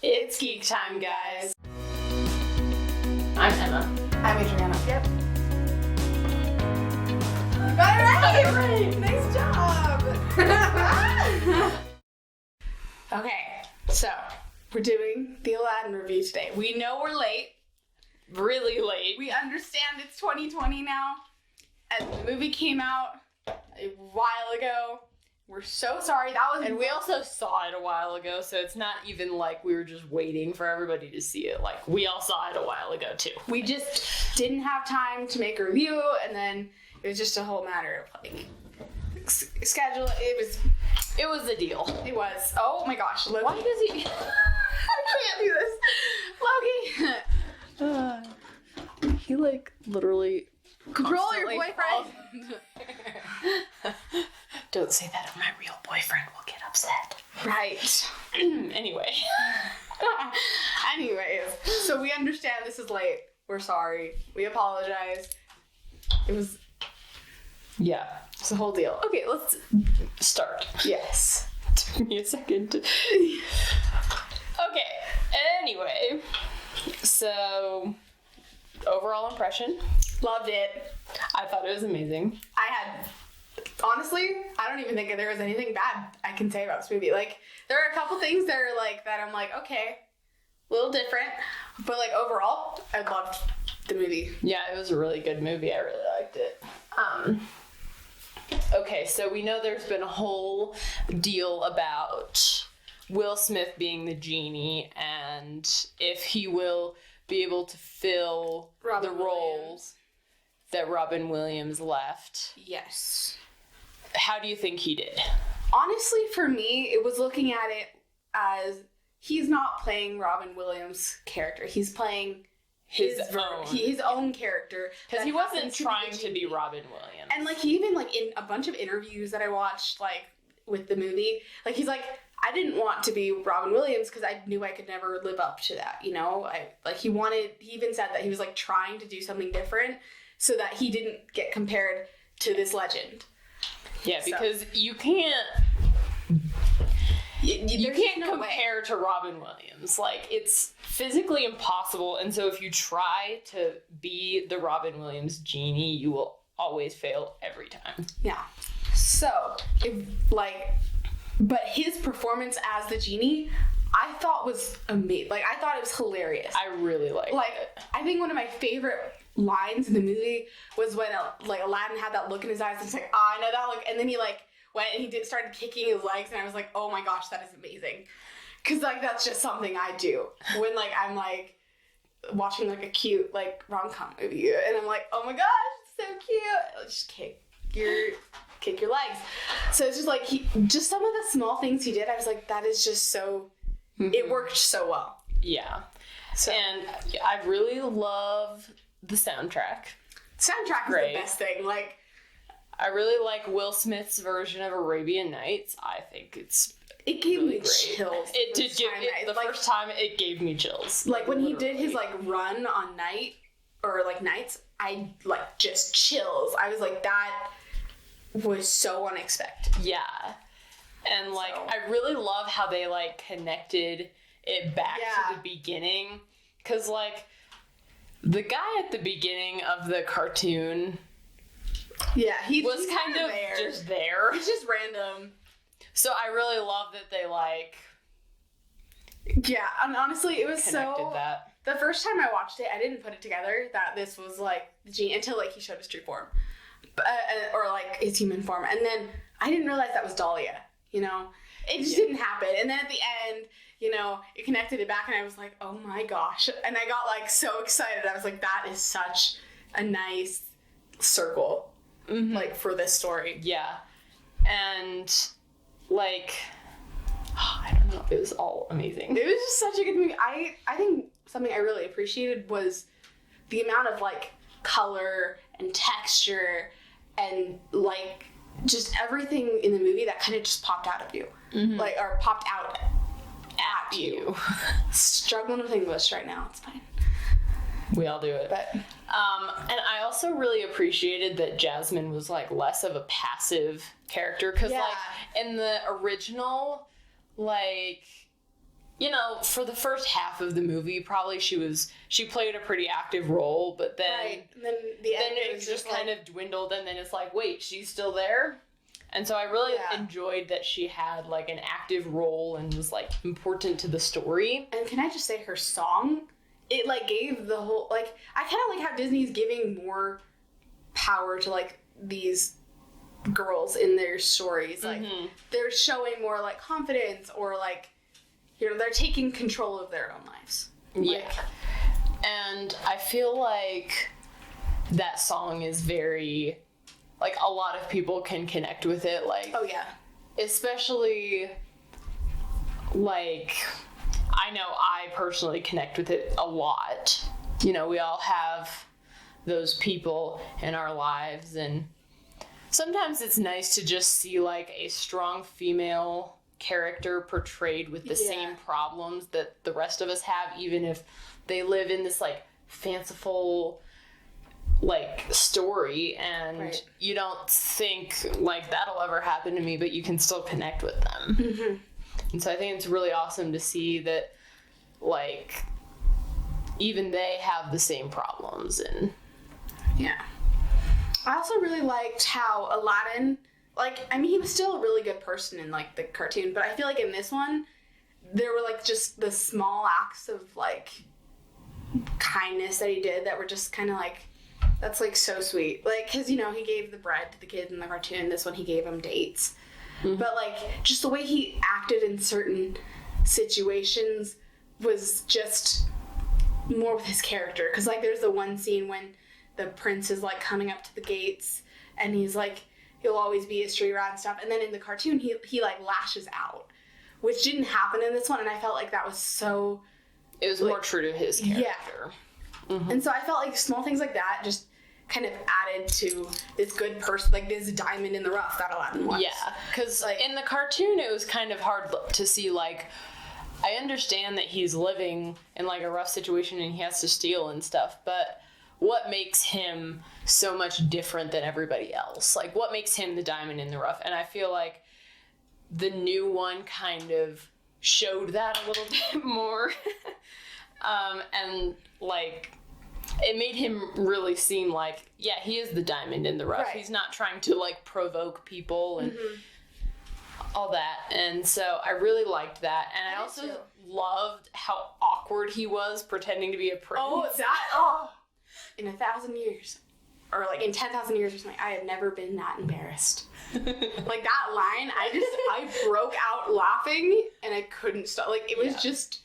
It's geek time, guys. I'm Emma. I'm Adriana. Yep. You got it right! Nice job! Okay, so we're doing the Aladdin review today. We know we're late. Really late. We understand it's 2020 now. And the movie came out a while ago. We're so sorry. And we also saw it a while ago, so it's not even like we were just waiting for everybody to see it. Like, we all saw it a while ago, too. We just didn't have time to make a review, and then it was just a whole matter of, like, schedule. It was a deal. It was. Oh, my gosh. Loki. Why does he... I can't do this. Loki. He, like, literally... Control your boyfriend. Don't say that or my real boyfriend will get upset. Right. Anyway. Anyways, so we understand this is late. We're sorry. We apologize. It was... Yeah. It's a whole deal. Okay, let's start. Yes. Took me a second to... Okay. Anyway. So, overall impression. Loved it. I thought it was amazing. Honestly, I don't even think there was anything bad I can say about this movie. Like, there are a couple things that are like, that I'm like, okay, a little different. But like, overall, I loved the movie. Yeah, it was a really good movie. I really liked it. Okay, so we know there's been a whole deal about Will Smith being the genie and if he will be able to fill the roles that Robin Williams left. Yes. How do you think he did? Honestly, for me, it was looking at it as he's not playing Robin Williams' character. He's playing his own character. Because he wasn't trying to be Robin Williams. And like, he even, like, in a bunch of interviews that I watched, like, with the movie, like, he's like, I didn't want to be Robin Williams because I knew I could never live up to that, you know? He even said that he was, like, trying to do something different so that he didn't get compared to this legend. Yeah, because you can't... You can't compare to Robin Williams. Like, it's physically impossible, and so if you try to be the Robin Williams genie, you will always fail every time. Yeah. So, but his performance as the genie, I thought was amazing. Like, I thought it was hilarious. I really liked it. I think one of my favorite lines in the movie was when Aladdin had that look in his eyes and he's like, I know that look, and then he went and he started kicking his legs, and I was like, oh my gosh, that is amazing, because that's just something I do when I'm watching a cute rom-com movie, and I'm like, oh my gosh, it's so cute. Just kick your legs. So it's just some of the small things he did, I was like, that is just so it worked so well. Yeah. And I really love the soundtrack. Soundtrack is the best thing. I really like Will Smith's version of Arabian Nights. I think it gave really me chills. It did give the first time it gave me chills. When he did his run on nights, I just chills. I was like, that was so unexpected. Yeah. And I really love how they connected it back to the beginning, cuz the guy at the beginning of the cartoon, he was kind of there. Just there. He's just random. So I really love that they yeah, and honestly, it was connected that. The first time I watched it, I didn't put it together that this was the genie until he showed his true form, or his human form, and then I didn't realize that was Dahlia. You know, it just didn't happen, and then at the end, it connected it back, and I was like, oh my gosh, and I got so excited. I was like, that is such a nice circle. Mm-hmm. For this story. Yeah. And, I don't know, it was all amazing. It was just such a good movie. I think something I really appreciated was the amount of, color and texture and, just everything in the movie that kind of just popped out of you. Mm-hmm. Or popped out at you. Struggling with English right now. It's fine. We all do it. But, and I also really appreciated that Jasmine was less of a passive character, because in the original you know, for the first half of the movie, probably she played a pretty active role, but then, right. And then it just kind of dwindled, and then it's like, wait, she's still there? And so I really enjoyed that she had, like, an active role and was, like, important to the story. And can I just say, her song, it, like, gave the whole, like, I kind of like how Disney's giving more power to, like, these girls in their stories. Like, they're showing more, like, confidence, or, like, you know, they're taking control of their own lives. Yeah. And I feel like that song is very... like, a lot of people can connect with it, like... oh, yeah. Especially, like, I know I personally connect with it a lot. You know, we all have those people in our lives, and sometimes it's nice to just see, like, a strong female character portrayed with the same problems that the rest of us have, even if they live in this, like, fanciful... like, story, and you don't think, like, that'll ever happen to me, but you can still connect with them. And so I think it's really awesome to see that, like, even they have the same problems. And I also really liked how Aladdin, like, I mean, he was still a really good person in, like, the cartoon, but I feel like in this one, there were, like, just the small acts of, like, kindness that he did that were just kind of, like, that's, like, so sweet. Like, because, you know, he gave the bread to the kids in the cartoon. This one, he gave them dates. But, like, just the way he acted in certain situations was just more with his character. Because, like, there's the one scene when the prince is, like, coming up to the gates, and he's, like, he'll always be a street rat and stuff. And then in the cartoon, he like, lashes out. Which didn't happen in this one, and I felt like that was so... it was, like, more true to his character. Yeah. And so I felt like small things like that just... kind of added to this good person, like this diamond in the rough that Aladdin was. Yeah, because like, in the cartoon it was kind of hard to see, like, I understand that he's living in, like, a rough situation and he has to steal and stuff, but what makes him so much different than everybody else? Like, what makes him the diamond in the rough? And I feel like the new one kind of showed that a little bit more. And, like... it made him really seem like, yeah, he is the diamond in the rough. Right. He's not trying to, like, provoke people and all that. And so I really liked that. And I also loved how awkward he was pretending to be a prince. In 1,000 years, or, like, in 10,000 years or something, I had never been that embarrassed. Like, that line, I broke out laughing, and I couldn't stop. Like, it was just...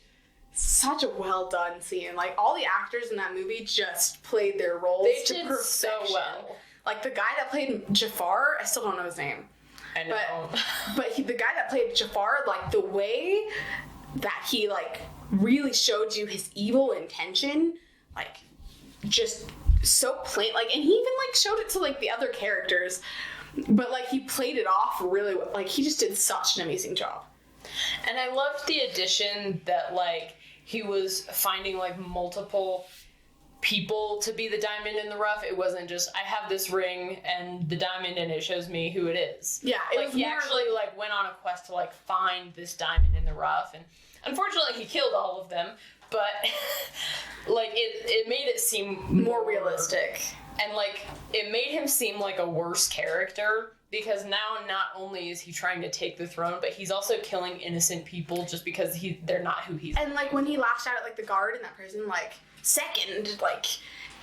such a well done scene. Like, all the actors in that movie just played their roles to perfection. So well. Like, the guy that played Jafar, I still don't know his name. I know. But the guy that played Jafar, like, the way that he, like, really showed you his evil intention, like, just so plain. Like, and he even, like, showed it to, like, the other characters. But, like, he played it off really well. Like, he just did such an amazing job. And I loved the addition that, like, he was finding, like, multiple people to be the diamond in the rough. It wasn't just, I have this ring and the diamond in it shows me who it is. Yeah, it was he actually, like, went on a quest to, like, find this diamond in the rough. And unfortunately, he killed all of them. But, like, it made it seem more realistic. And, like, it made him seem like a worse character. Because now not only is he trying to take the throne, but he's also killing innocent people just because they're not who he's. And, like, when he lashed out at, like, the guard in that prison, like, second, like,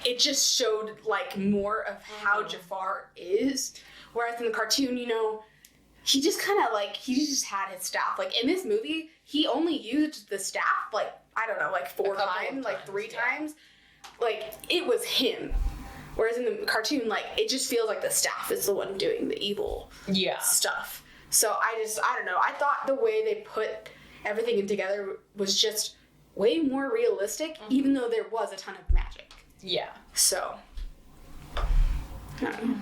it just showed, like, more of how Jafar is. Whereas in the cartoon, you know, he just kind of, like, he just had his staff. Like, in this movie, he only used the staff, like, I don't know, like, 4 times, like, 3 times. Like, it was him. Whereas in the cartoon, like, it just feels like the staff is the one doing the evil stuff. So I don't know. I thought the way they put everything in together was just way more realistic, even though there was a ton of magic. Yeah. So, I don't know.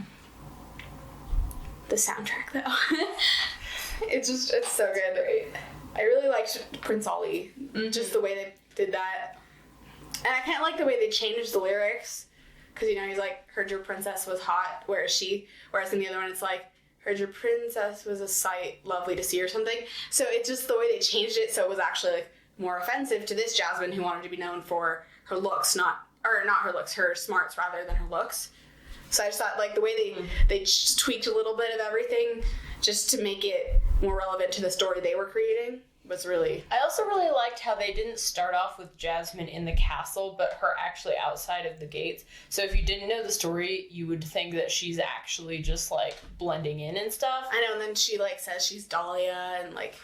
The soundtrack, though. it's so good. I really liked Prince Ali. Just the way they did that. And I kind of like the way they changed the lyrics. Because, you know, he's like, heard your princess was hot, where is she? Whereas in the other one, it's like, heard your princess was a sight lovely to see or something. So it's just the way they changed it so it was actually, like, more offensive to this Jasmine who wanted to be known for her looks, not her looks, her smarts rather than her looks. So I just thought, like, the way they just tweaked a little bit of everything just to make it more relevant to the story they were creating was really... I also really liked how they didn't start off with Jasmine in the castle, but her actually outside of the gates. So if you didn't know the story, you would think that she's actually just, like, blending in and stuff. I know, and then she, like, says she's Dahlia and, like,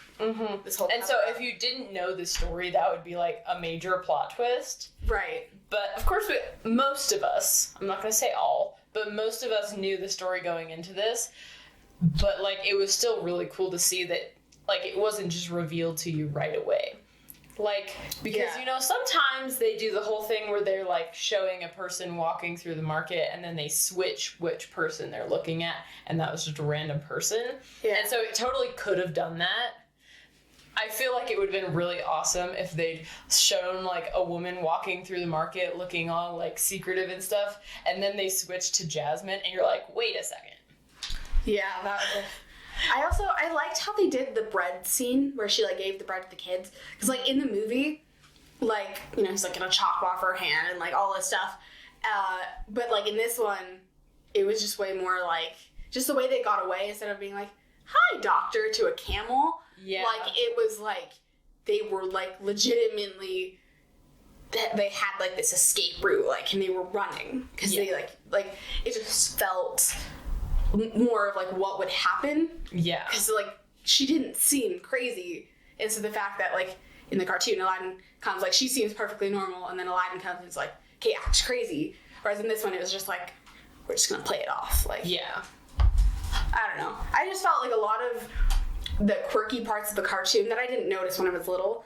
this whole... And so if you didn't know the story, that would be, like, a major plot twist. Right. But, of course, most of us, I'm not going to say all, but most of us knew the story going into this. But, like, it was still really cool to see that, like, it wasn't just revealed to you right away. Like, because, you know, sometimes they do the whole thing where they're, like, showing a person walking through the market and then they switch which person they're looking at, and that was just a random person. Yeah. And so it totally could have done that. I feel like it would have been really awesome if they'd shown, like, a woman walking through the market looking all, like, secretive and stuff, and then they switched to Jasmine, and you're like, wait a second. Yeah, that was... I liked how they did the bread scene where she, like, gave the bread to the kids. Because, like, in the movie, like, you know, he's, like, gonna chop off her hand and, like, all this stuff. But, like, in this one, it was just way more, like, just the way they got away instead of being like, hi, doctor, to a camel. Yeah. Like, it was, like, they were, like, legitimately... They had, like, this escape route, like, and they were running. Because they, like, it just felt... more of, like, what would happen. Yeah. Because, like, she didn't seem crazy. And so the fact that, like, in the cartoon, Aladdin comes, like, she seems perfectly normal, and then Aladdin comes and is like, okay, acts crazy. Whereas in this one, it was just like, we're just gonna play it off. Like, yeah. I don't know. I just felt like a lot of the quirky parts of the cartoon that I didn't notice when I was little,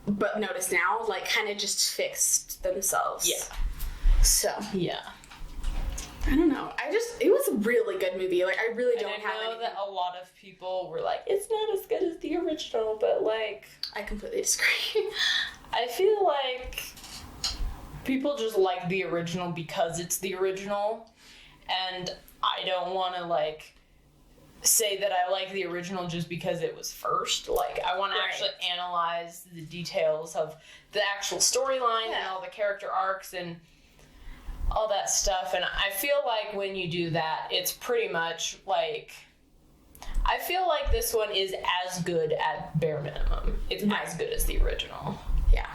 but notice now, like, kind of just fixed themselves. Yeah. So. Yeah. I don't know. It was a really good movie. Like, I really don't have anything. I know that a lot of people were like, it's not as good as the original, but, like... I completely disagree. I feel like people just like the original because it's the original, and I don't want to, like, say that I like the original just because it was first. Like, I want to actually analyze the details of the actual storyline and all the character arcs and... all that stuff, and I feel like when you do that, it's pretty much like... I feel like this one is as good at bare minimum. It's as good as the original. Yeah.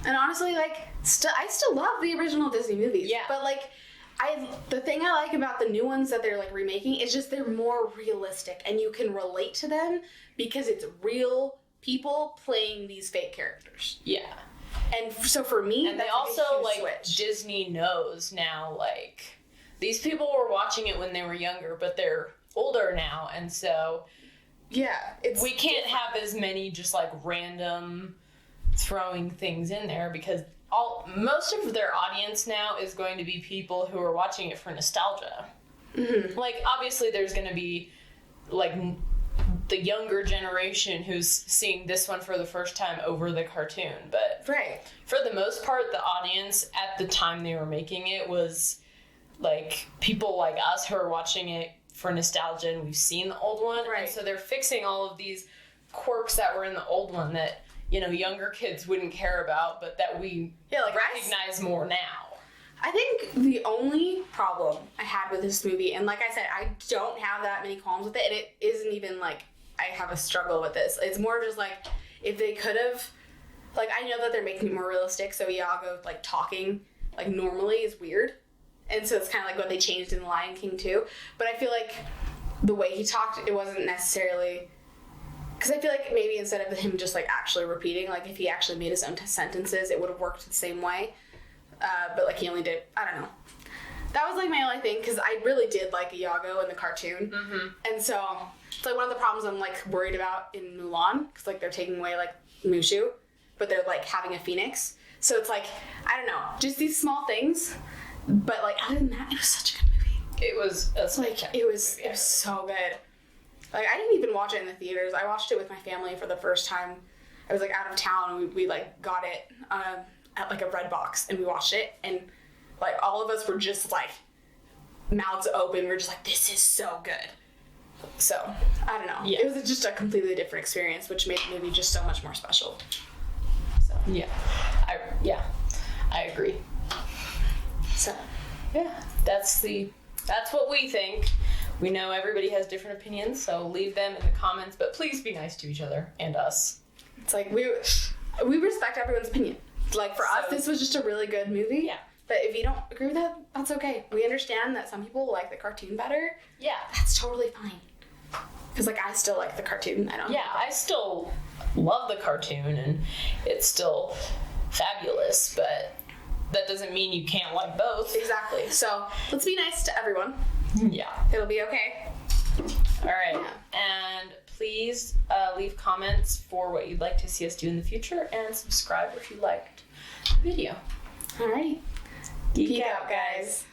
And honestly, like, I still love the original Disney movies. Yeah. But, like, the thing I like about the new ones that they're, like, remaking is just they're more realistic, and you can relate to them because it's real people playing these fake characters. Yeah. And so for me, and they also, like, switch. Disney knows now, like, these people were watching it when they were younger, but they're older now, and so we can't have as many just, like, random throwing things in there because most of their audience now is going to be people who are watching it for nostalgia. Mm-hmm. Like, obviously there's going to be, like, the younger generation who's seeing this one for the first time over the cartoon, but for the most part, the audience at the time they were making it was, like, people like us who are watching it for nostalgia, and we've seen the old one, and so they're fixing all of these quirks that were in the old one that, you know, younger kids wouldn't care about, but that we recognize more now. I think the only problem I had with this movie, and like I said, I don't have that many qualms with it, and it isn't even like I have a struggle with this. It's more just like, if they could have, like, I know that they're making it more realistic, so Iago, like, talking, like, normally is weird, and so it's kind of like what they changed in The Lion King too, but I feel like the way he talked, it wasn't necessarily, because I feel like maybe instead of him just, like, actually repeating, like, if he actually made his own sentences, it would have worked the same way. But, like, he only did, I don't know. That was, like, my only thing, because I really did like Iago in the cartoon. Mm-hmm. And so, it's, like, one of the problems I'm, like, worried about in Mulan, because, like, they're taking away, like, Mushu, but they're, like, having a phoenix. So it's, like, I don't know, just these small things. But, like, other than that, it was such a good movie. It was it was so good. Like, I didn't even watch it in the theaters. I watched it with my family for the first time. I was, like, out of town, and we like, got it, at, like, a red box, and we watched it, and, like, all of us were just, like, mouths open. We're just like, this is so good. So, I don't know. Yeah. It was just a completely different experience, which made the movie just so much more special. Yeah. I agree. So, yeah, that's what we think. We know everybody has different opinions, so leave them in the comments, but please be nice to each other and us. It's like we respect everyone's opinion. Like for us, this was just a really good movie. Yeah. But if you don't agree with that, that's okay. We understand that some people like the cartoon better. Yeah. That's totally fine. Because, like, I still like the cartoon. I still love the cartoon, and it's still fabulous, but that doesn't mean you can't like both. Exactly. So, let's be nice to everyone. Yeah. It'll be okay. All right. Yeah. And please leave comments for what you'd like to see us do in the future, and subscribe if you liked the video. Alrighty. Geek out, guys.